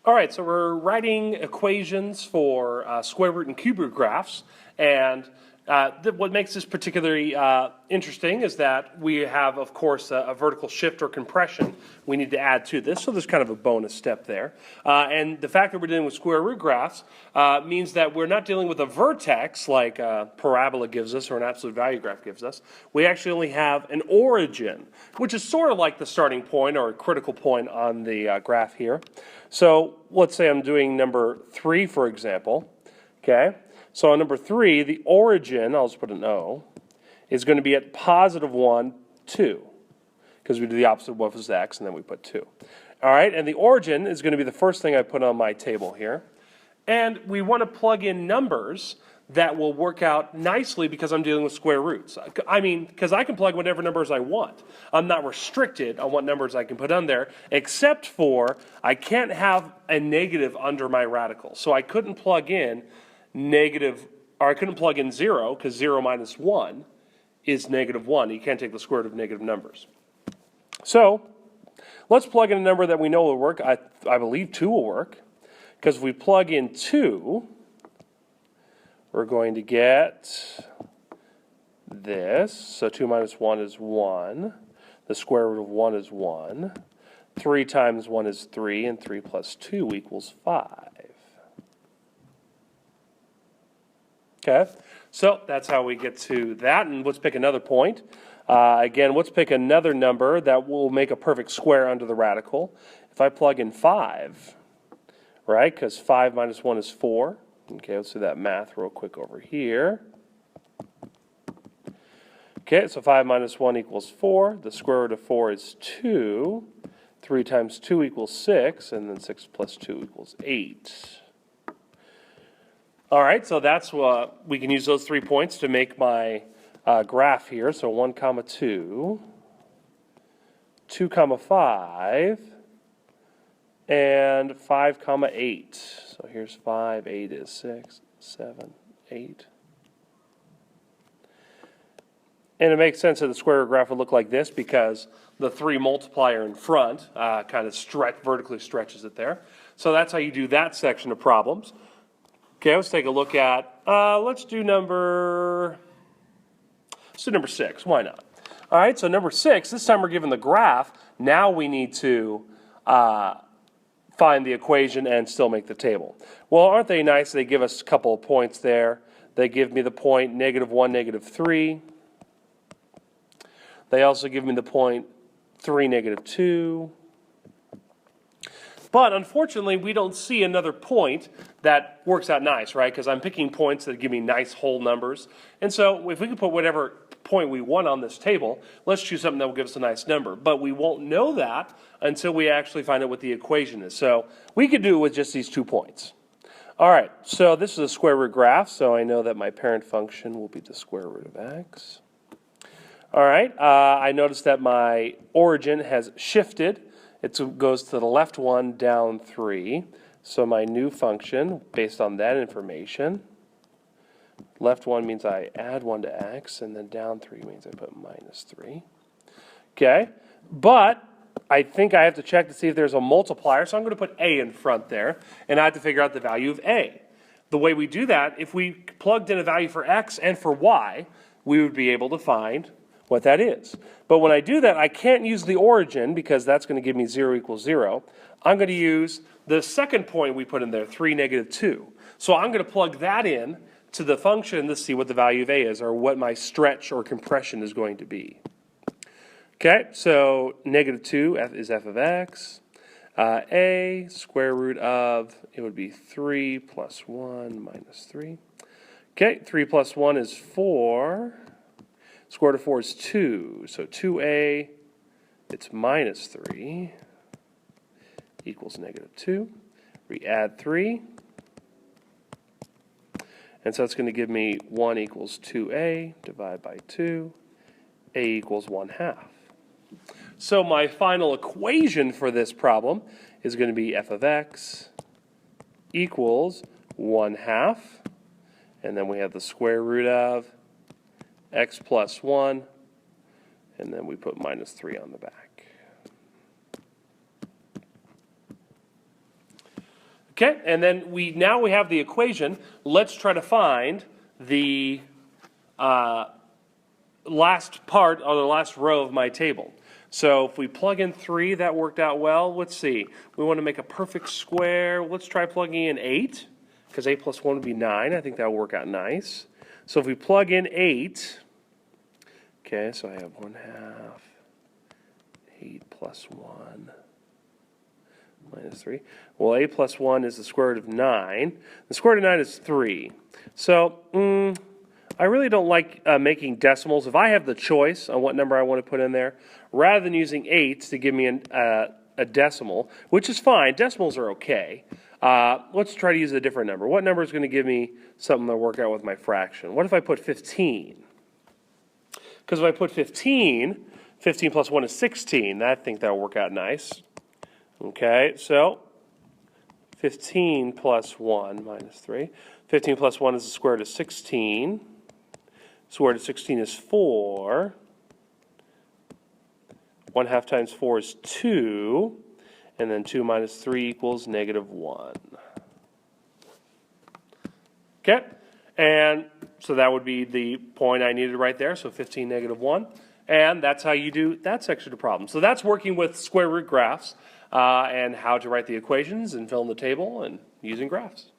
All right, so we're writing equations for square root and cube root graphs, and what makes this particularly interesting is that we have, of course, a vertical shift or compression we need to add to this, so there's kind of a bonus step there. And the fact that we're dealing with square root graphs means that we're not dealing with a vertex like a parabola gives us or an absolute value graph gives us. We actually only have an origin, which is sort of like the starting point or a critical point on the graph here. So let's say I'm doing number 3, for example. Okay, so on number 3, the origin, I'll just put an O, is going to be at positive 1, 2, because we do the opposite of what was x, and then we put 2. All right, and the origin is going to be the first thing I put on my table here. And we want to plug in numbers that will work out nicely because I'm dealing with square roots. I mean, because I can plug whatever numbers I want. I'm not restricted on what numbers I can put on there, except for I can't have a negative under my radical. So I couldn't plug in negative, or I couldn't plug in 0, because 0 minus 1 is negative 1. You can't take the square root of negative numbers. So let's plug in a number that we know will work. I believe 2 will work, because if we plug in 2, we're going to get this. So 2 minus 1 is 1. The square root of 1 is 1. 3 times 1 is 3, and 3 plus 2 equals 5. Okay, so that's how we get to that. And let's pick another point. Again, let's pick another number that will make a perfect square under the radical. If I plug in 5, right, because 5 minus 1 is 4. Okay, let's do that math real quick over here. Okay, so 5 minus 1 equals 4. The square root of 4 is 2. 3 times 2 equals 6, and then 6 plus 2 equals 8. All right, so that's what we can use those 3 points to make my graph here. So 1 comma 2, 2 comma 5, and 5 comma 8. So here's 5, 8 is 6, 7, 8. And it makes sense that the square root graph would look like this because the 3 multiplier in front kind of vertically stretches it there. So that's how you do that section of problems. Okay, let's take a look at, let's do number 6. Why not? All right, so number 6, this time we're given the graph. Now we need to find the equation and still make the table. Well, aren't they nice? They give us a couple of points there. They give me the point -1, -3. They also give me the point 3, -2. But unfortunately, we don't see another point that works out nice, right? Because I'm picking points that give me nice whole numbers. And so if we can put whatever point we want on this table, let's choose something that will give us a nice number. But we won't know that until we actually find out what the equation is. So we could do it with just these 2 points. All right, so this is a square root graph, so I know that my parent function will be the square root of x. All right, I noticed that my origin has shifted. It goes to the left 1, down 3. So my new function, based on that information, left 1 means I add 1 to x, and then down 3 means I put -3. Okay, but I think I have to check to see if there's a multiplier, so I'm going to put a in front there, and I have to figure out the value of a. The way we do that, if we plugged in a value for x and for y, we would be able to find what that is. But when I do that, I can't use the origin because that's going to give me 0 equals 0. I'm going to use the second point we put in there, 3, -2. So I'm going to plug that in to the function to see what the value of a is, or what my stretch or compression is going to be. Okay, so -2 is f of x. A, square root of, it would be 3 plus 1 minus 3. Okay, 3 plus 1 is 4. Square root of 4 is 2. So 2a, it's -3, equals -2. We add 3. And so it's going to give me 1 equals 2a, divide by 2. A equals 1/2. So my final equation for this problem is going to be f of x equals 1/2. And then we have the square root of x plus 1, and then we put -3 on the back. Okay, and then now we have the equation. Let's try to find the last part, or the last row of my table. So if we plug in 3, that worked out well. Let's see. We want to make a perfect square. Let's try plugging in 8, because 8 plus 1 would be 9. I think that will work out nice. So if we plug in 8, okay, so I have 1/2, 8 plus 1 minus 3. Well, 8 plus 1 is the square root of 9. The square root of 9 is 3. So, I really don't like making decimals. If I have the choice on what number I want to put in there, rather than using 8 to give me a decimal, which is fine, decimals are okay, let's try to use a different number. What number is going to give me something to work out with my fraction? What if I put 15? Because if I put 15, 15 plus 1 is 16. I think that will work out nice. Okay, so 15 plus 1 minus 3. 15 plus 1 is the square root of 16. Square root of 16 is 4. 1/2 times 4 is 2. And then 2 minus 3 equals -1. Okay, and so that would be the point I needed right there, so 15, -1. And that's how you do that section of the problem. So that's working with square root graphs and how to write the equations and fill in the table and using graphs.